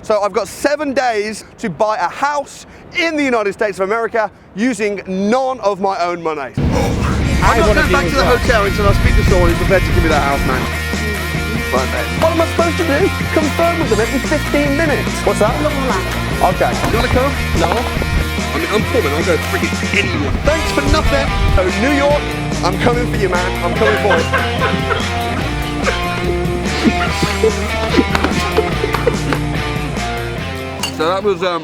So I've got 7 days to buy a house in the United States of America using none of my own money. I'm not going back to the hotel until I speak to someone who's prepared to give me that house, man. Right, mate. What am I supposed to do? Confirm with them every 15 minutes. What's that? Okay. You want to come? No. I mean, I'm coming. I'll go freaking anywhere. Thanks for nothing. So, New York, I'm coming for you, man. I'm coming for you. So that was a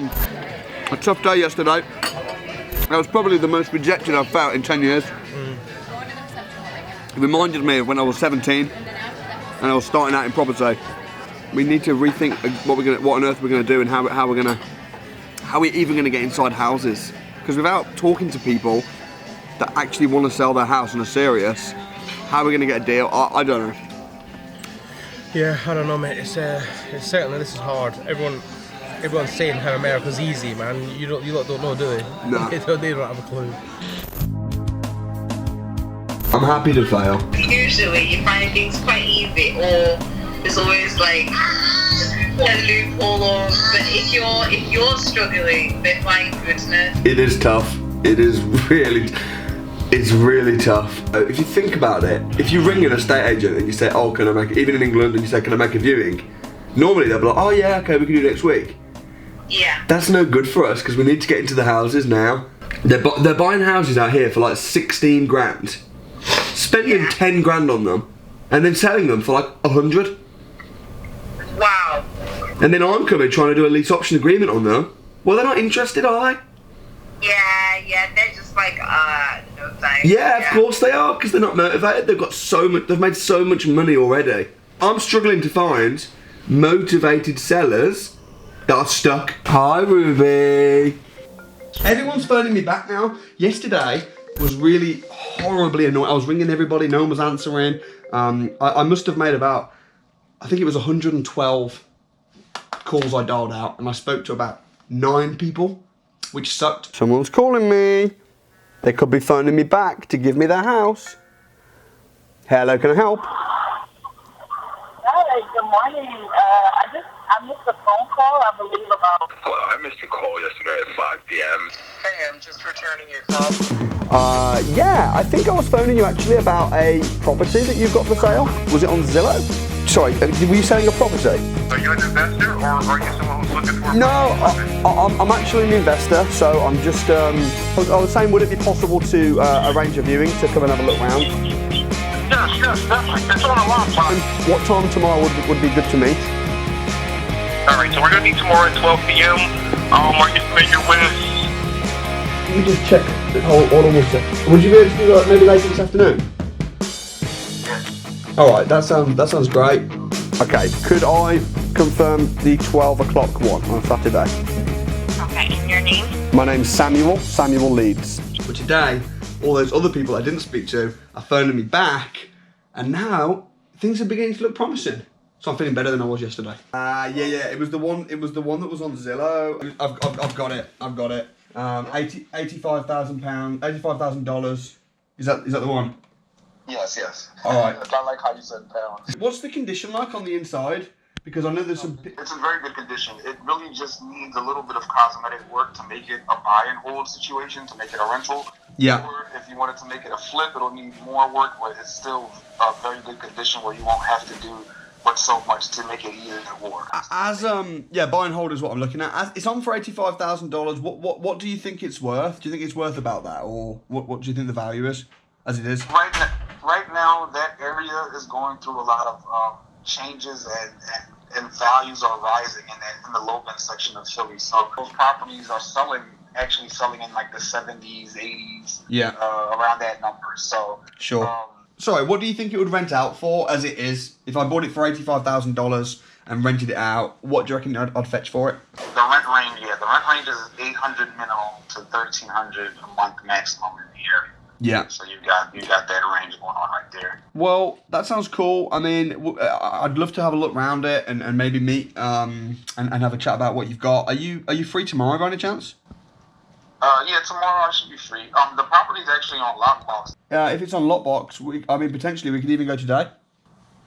tough day yesterday. That was probably the most rejected I've felt in 10 years. It reminded me of when I was 17 and I was starting out in property. We need to rethink what on earth we're going to do and how we're even going to get inside houses. Because without talking to people that actually want to sell their house and are serious, how are we going to get a deal? I don't know. Yeah, I don't know, mate. It's certainly, this is hard. Everyone's saying how America's easy, man. You lot don't know, do they? No. They don't have a clue. I'm happy to fail. Usually you find things quite easy, or there's always like a loophole, but if you're struggling, then my goodness. It is tough. It's really tough. If you think about it, if you ring an estate agent and you say, oh, can I make it, even in England, and you say, can I make a viewing? Normally they'll be like, oh yeah, okay, we can do next week. Yeah. That's no good for us because we need to get into the houses now. They're buying houses out here for like 16 grand, spending 10 grand on them, and then selling them for like 100. Wow. And then I'm coming trying to do a lease option agreement on them. Well, they're not interested, are they? Yeah, they're just like, no thanks. Yeah, of course they are, because they're not motivated. They've made so much money already. I'm struggling to find motivated sellers that are stuck. Hi, Ruby. Everyone's phoning me back now. Yesterday was really horribly annoying. I was ringing everybody, no one was answering. I must have made about, I think it was 112 calls I dialed out, and I spoke to about 9 people, which sucked. Someone's calling me. They could be phoning me back to give me their house. Hello, can I help? Hi, good morning. I missed a phone call, I believe, about... Well, I missed a call yesterday at 5 p.m. Hey, I'm just returning your call. Yeah, I think I was phoning you actually about a property that you've got for sale. Was it on Zillow? Sorry, were you selling a property? Are you an investor, or are you someone who's looking for... No, I'm actually an investor, so I'm just... I was saying, would it be possible to arrange a viewing to come and have a look round? Yes, definitely. It's on a lot of time. What time tomorrow would be good to meet? Alright, so we're going to meet tomorrow at 12 p.m. Are you familiar with... Let me just check. Hold on one sec. Would you be able to do that maybe later this afternoon? Yes. Alright, that sounds great. Okay, could I confirm the 12 o'clock one on Saturday? Okay, and your name? My name's Samuel Leeds. But today, all those other people I didn't speak to are phoning me back, and now things are beginning to look promising. So I'm feeling better than I was yesterday. Yeah. It was the one that was on Zillow. I've got it. $85,000. Is that the one? Yes. All right. I like how you said pounds. What's the condition like on the inside? Because I know there's some... It's in very good condition. It really just needs a little bit of cosmetic work to make it a buy and hold situation, to make it a rental. Yeah. Or if you wanted to make it a flip, it'll need more work, but it's still a very good condition where you won't have to do but so much to make it easier to work. Buy and hold is what I'm looking at. It's on for $85,000. What do you think it's worth? Do you think it's worth about that, or what do you think the value is, as it is? Right now, that area is going through a lot of changes, and values are rising in the low end section of Philly. So those properties are actually selling in like the 70s, 80s, around that number. So sure. Sorry, what do you think it would rent out for as it is? If I bought it for $85,000 and rented it out, what do you reckon I'd fetch for it? The rent range is $800 minimum to $1,300 a month maximum in the area. Yeah. So you got that range going on right there. Well, that sounds cool. I mean, I'd love to have a look around it and maybe meet and have a chat about what you've got. Are you free tomorrow by any chance? Yeah, tomorrow I should be free. The property's actually on Lockbox. If it's on Lockbox, potentially we could even go today.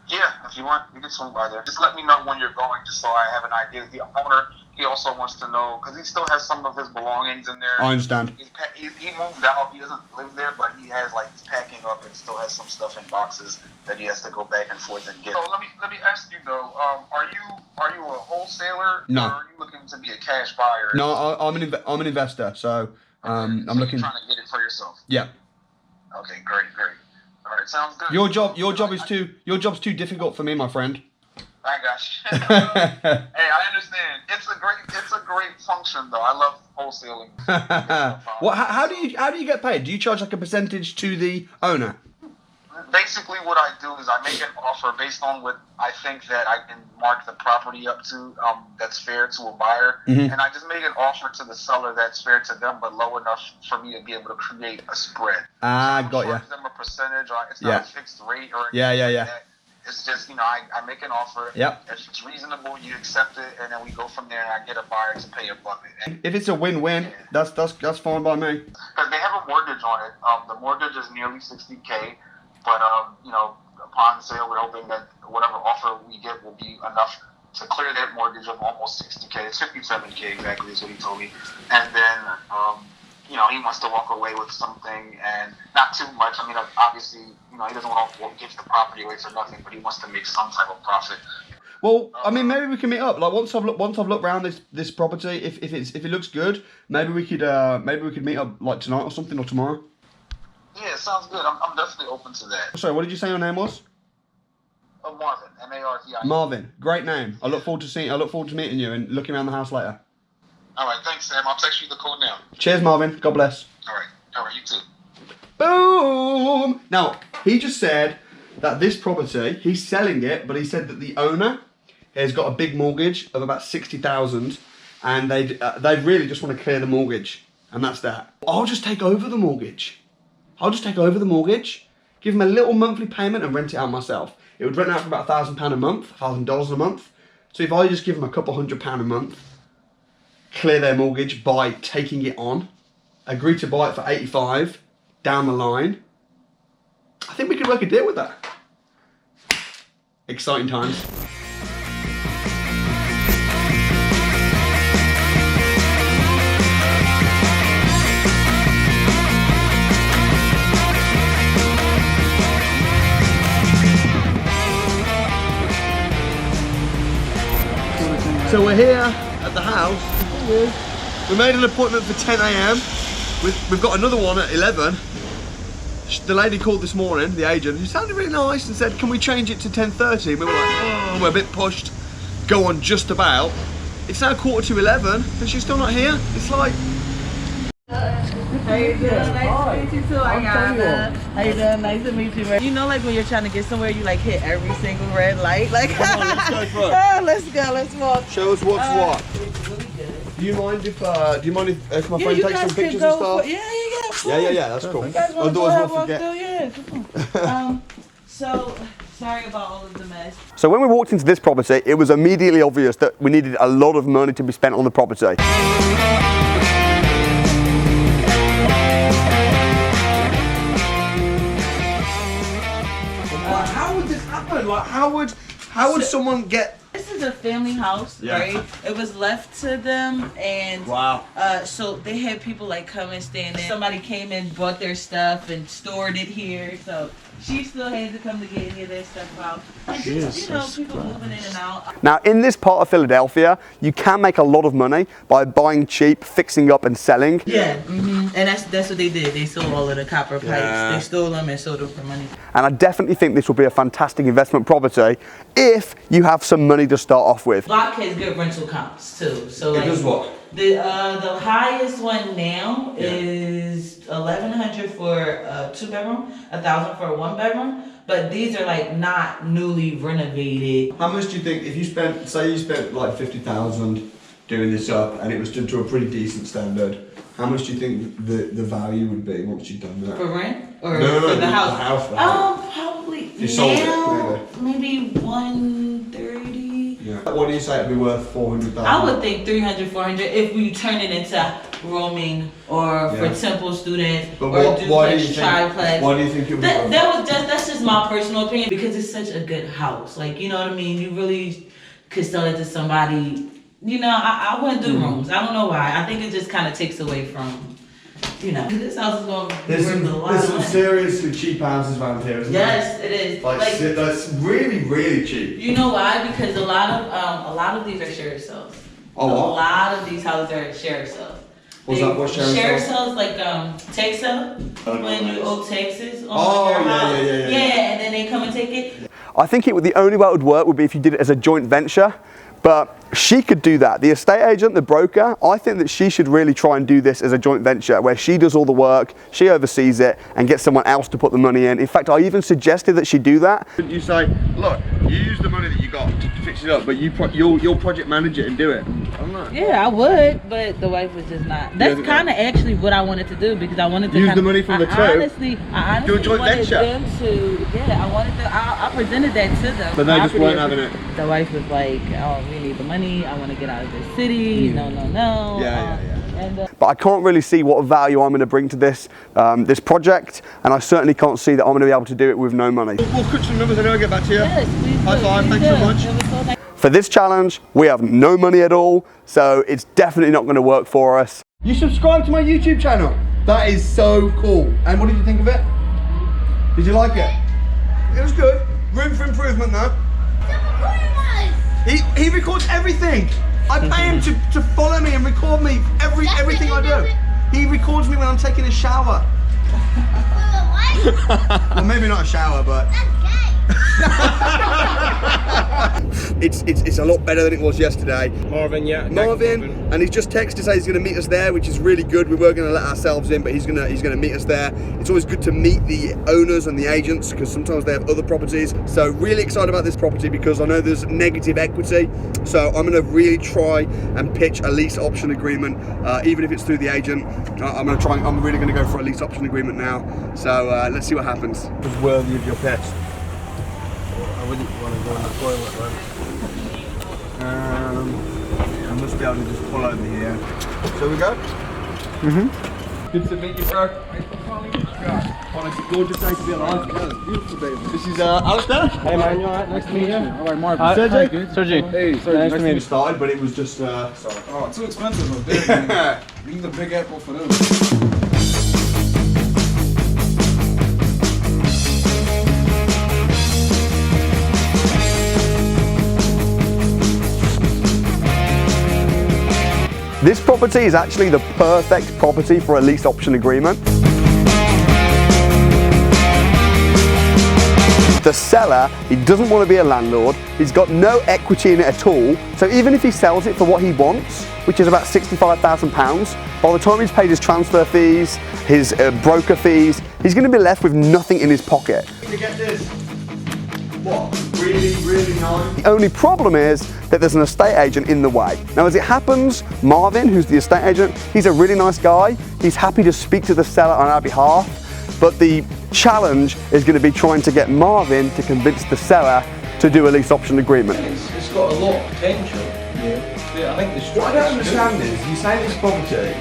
Yeah, if you want, you can swing by there. Just let me know when you're going, just so I have an idea. The owner, he also wants to know, because he still has some of his belongings in there. I understand. He moved out. He doesn't live there, but he has, like, he's packing up and still has some stuff in boxes that he has to go back and forth and get. So let me ask you though, are you a wholesaler? No. Or are you looking to be a cash buyer? No, I'm an investor, so I'm so looking. You're trying to get it for yourself. Yeah. Okay, great. All right, sounds good. Your job's too difficult for me, my friend. I got you. Hey, I understand. It's a great function though. I love wholesaling. What? How do you get paid? Do you charge like a percentage to the owner? Basically, what I do is I make an offer based on what I think that I can mark the property up to, that's fair to a buyer, and I just make an offer to the seller that's fair to them, but low enough for me to be able to create a spread. Ah, got ya. Charge them a percentage, or it's not a fixed rate or anything like that. It's just, I make an offer. Yep. If it's reasonable, you accept it, and then we go from there, and I get a buyer to pay above it. And If it's a win-win, that's fine by me. because they have a mortgage on it. The mortgage is nearly $60K, but upon sale, we're hoping that whatever offer we get will be enough to clear that mortgage of almost $60K. It's $57K exactly is what he told me, and then he wants to walk away with something, and not too much. I mean, obviously, he doesn't want to give the property away for nothing, but he wants to make some type of profit. Well, I mean, maybe we can meet up. Like once I've looked around this property, if it looks good, maybe we could meet up like tonight or something, or tomorrow. Yeah, sounds good. I'm definitely open to that. Sorry, what did you say your name was? Marvin, M-A-R-V-I-N. Marvin. Great name. I look forward to meeting you and looking around the house later. All right, thanks, Sam. I'll text you the code now. Cheers, Marvin. God bless. All right, you too. Boom! Now, he just said that this property, he's selling it, but he said that the owner has got a big mortgage of about 60,000, and they really just want to clear the mortgage, and that's that. I'll just take over the mortgage. Give him a little monthly payment and rent it out myself. It would rent out for about £1,000 a month, $1,000 a month. So if I just give him a couple £100 a month, clear their mortgage by taking it on, agree to buy it for 85 down the line, I think we could work a deal with that. Exciting times. So we're here at the house. We made an appointment for 10 a.m. We've got another one at 11. The lady called this morning, the agent, who sounded really nice, and said, can we change it to 10:30? We were like, oh, we're a bit pushed. Go on just about. It's now 11:15 and she's still not here. It's like... How you doing? Nice to meet you too, Ayana. How you doing? Nice to meet you. You know, like when you're trying to get somewhere, you like hit every single red light. Like, come on, let's go for it. Let's go. Let's walk. Show us what's what. It's really good. Do you mind if my friend takes some pictures and stuff? Yeah. That's cool. You guys want to go Otherwise have we'll walk forget. through? Yeah, come on. So sorry about all of the mess. So when we walked into this property, it was immediately obvious that we needed a lot of money to be spent on the property. How would this happen? Like, how would someone get? This is a family house, right? It was left to them, and wow. So they had people like come and stand in. Somebody came and bought their stuff and stored it here. So she still had to come to get any of their stuff out. And just, people moving in and out. Now, in this part of Philadelphia, you can make a lot of money by buying cheap, fixing up, and selling. Yeah, and that's what they did. They sold all of the copper pipes. They stole them and sold them for money. And I definitely think this will be a fantastic investment property if you have some money to start off with. Block has good rental comps too. So like, it does what? The highest one now is $1,100 for a 2-bedroom, $1,000 for a 1-bedroom. But these are like not newly renovated. How much do you think if you spent like 50,000 doing this up and it was done to a pretty decent standard? How much do you think the value would be once you've done that? For rent or no, for the house? The house. Probably You sold now it, maybe 130. Yeah. What do you say it'd be worth 400,000? I would think 300, 400 if we turn it into roaming or for temple students But or why duplex, triplex. Why do you think it would be worth That's just my personal opinion because it's such a good house. Like, you know what I mean? You really could sell it to somebody. You know, I wouldn't do rooms. I don't know why. I think it just kind of takes away from, you know, this house is going to bring a lot There's of some money. seriously cheap houses around here, isn't there? Yes, it is. Like that's really, really cheap. You know why? Because a lot of these are share sales. Oh, A what? lot of these houses are share sales. What's that? What's share Share sales? sales like tax sale when you owe taxes on your house. Yeah, and then they come and take it. I think the only way it would work would be if you did it as a joint venture, but she could do that. The estate agent, the broker, I think that she should really try and do this as a joint venture where she does all the work, she oversees it, and gets someone else to put the money in. In fact, I even suggested that she do that. You say, look, you use the money that you got to fix it up, but you'll project manage it and do it. Yeah, I would, but the wife was just not. That's kind of actually what I wanted to do because I wanted to use the money from the two. I honestly do a joint wanted venture. them to. Yeah, I wanted to. I presented that to them. But they just weren't having it. The wife was like, "Oh, we need the money. I want to get out of this city. No. Yeah. And, But I can't really see what value I'm going to bring to this this project, and I certainly can't see that I'm going to be able to do it with no money. We'll cut some numbers and I'll get back to you. yes, please High do, five, please thanks so do. much. It was so nice. For this challenge, we have no money at all, so it's definitely not going to work for us. You subscribe to my YouTube channel. That is so cool. And what did you think of it? Did you like it? It was good. Room for improvement though. He records everything. I pay him to follow me and record me everything I do. He records me when I'm taking a shower. Well, maybe not a shower, but it's a lot better than it was yesterday. Marvin, yeah. Marvin, and he's just texted to say he's going to meet us there, which is really good. We were going to let ourselves in, but he's going to meet us there. It's always good to meet the owners and the agents because sometimes they have other properties. So really excited about this property because I know there's negative equity. So I'm going to really try and pitch a lease option agreement, even if it's through the agent. I'm really going to go for a lease option agreement now. So let's see what happens. It's worthy of your pitch. I wouldn't want to go in the toilet, man. I must be able to just pull over here. Shall we go? Good to meet you, bro. What a gorgeous day to be alive. Beautiful day. This is Alistair. Hey man, you alright? Nice to meet you. Alright, Marvin. Sergey. Sergey. Hey, sorry, Nice to meet you. Started, but it was just Oh, too expensive up there, man. Leave the Big Apple for them. This property is actually the perfect property for a lease option agreement. The seller, he doesn't want to be a landlord, he's got no equity in it at all, so even if he sells it for what he wants, which is about £65,000, by the time he's paid his transfer fees, his broker fees, he's going to be left with nothing in his pocket. To get this, what? Really, really nice. The only problem is that there's an estate agent in the way. Now, as it happens, Marvin, who's the estate agent, he's a really nice guy. He's happy to speak to the seller on our behalf, but the challenge is going to be trying to get Marvin to convince the seller to do a lease option agreement. It's got a lot of potential. Yeah, I think the What I don't understand is, you say this property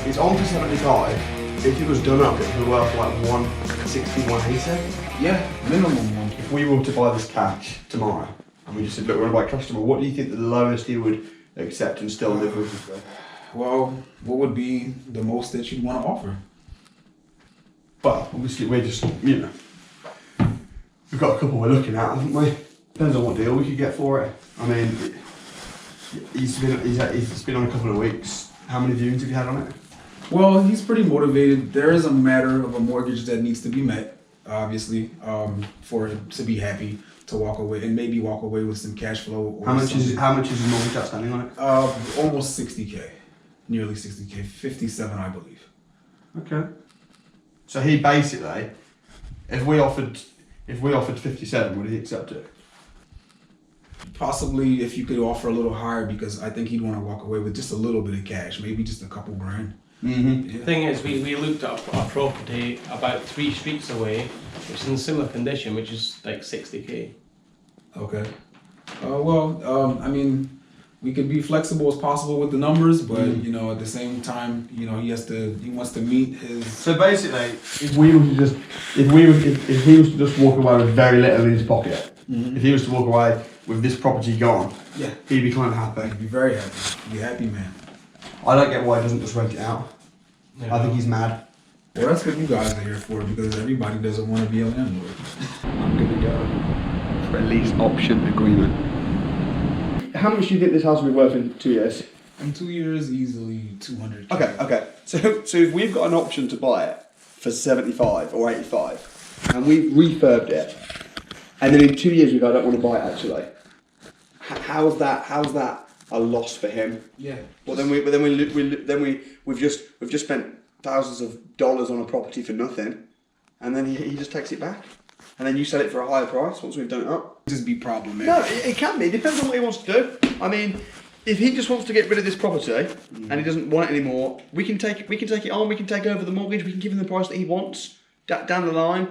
is on for 75. If it was done up, it would be worth like 160, 180. Yeah, minimum one. If we were to buy this cash tomorrow, and we just said, look, we're going to buy cash tomorrow, what do you think the lowest he would accept and still live with us? Well, what would be the most that you'd want to offer? Well, obviously we're just, you know, we've got a couple we're looking at, haven't we? Depends on what deal we could get for it. I mean, he's been on a couple of weeks. How many viewings have you had on it? Well, he's pretty motivated. There is a matter of a mortgage that needs to be met, obviously, for him to be happy to walk away and maybe walk away with some cash flow. Or how much is the mortgage outstanding on it? Almost 60K, nearly 60K, 57, I believe. Okay. So he basically, if we offered 57, would he accept it? Possibly if you could offer a little higher, because I think he'd want to walk away with just a little bit of cash, maybe just a couple grand. Mm-hmm. The thing is, we looked at a property about 3 streets away, which is in similar condition, which is like 60k. Okay. I mean, we could be flexible as possible with the numbers, but you know, at the same time, you know, he wants to meet his. So basically, if he was to just walk away with very little in his pocket, if he was to walk away with this property gone, Yeah. he'd be kind of happy. He'd be very happy. He'd be a happy man. I don't get why he doesn't just rent it out. Yeah. I think he's mad. Well, that's what you guys are here for, because everybody doesn't want to be a landlord. I'm gonna go for a lease option agreement. How much do you think this house will be worth in 2 years? In 2 years, easily 200. Okay. So if we've got an option to buy it for 75 or 85, and we've refurbed it, and then in 2 years we go, I don't want to buy it actually. How's that a loss for him? Yeah. Well, we've just spent thousands of dollars on a property for nothing, and then he just takes it back, and then you sell it for a higher price once we've done it up. Just be problematic. No, it can be. It depends on what he wants to do. I mean, if he just wants to get rid of this property and he doesn't want it anymore, we can take it on. We can take over the mortgage. We can give him the price that he wants down the line.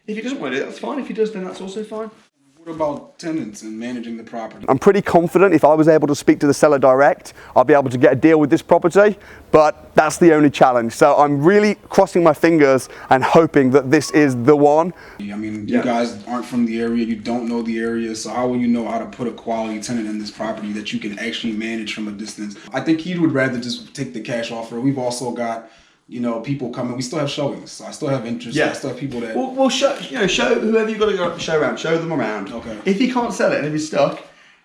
If he doesn't want to do it, that's fine. If he does, then that's also fine. What about tenants and managing the property? I'm pretty confident if I was able to speak to the seller direct, I'll be able to get a deal with this property, but that's the only challenge. So I'm really crossing my fingers and hoping that this is the one. I mean, you guys aren't from the area, you don't know the area, so how will you know how to put a quality tenant in this property that you can actually manage from a distance? I think he would rather just take the cash offer. We've also got, you know, people coming. We still have showings, so I still have interest. I still have people that. Well, show whoever you've got to go show around. Show them around. Okay. If he can't sell it and if he's stuck,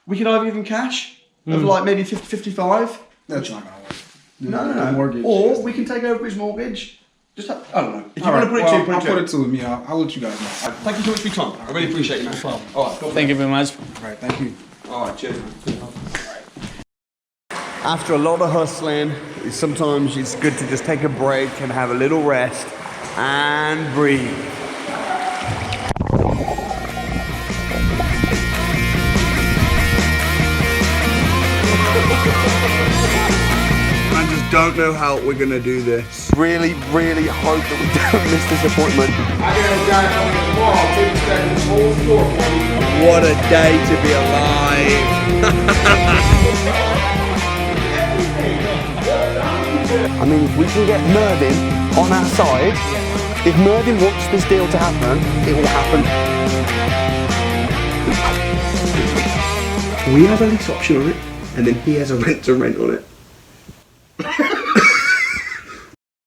we can either give him cash of like maybe 55. That's not gonna work. No. Mortgage. Or we can take over his mortgage. I don't know. If you All want right, to put it well, to I'll put it to him. Yeah, I'll let you guys know. Thank you so much for your time. I really appreciate you, man. problem. All right. Thank you very much. All right, thank you. All right, cheers, man. After a lot of hustling, sometimes it's good to just take a break and have a little rest and breathe. I just don't know how we're gonna do this. Really hope that we don't miss this appointment. What a day to be alive. I mean, if we can get Mervyn on our side, if Mervyn wants this deal to happen, it will happen. We have a lease option on it, and then he has a rent to rent on it.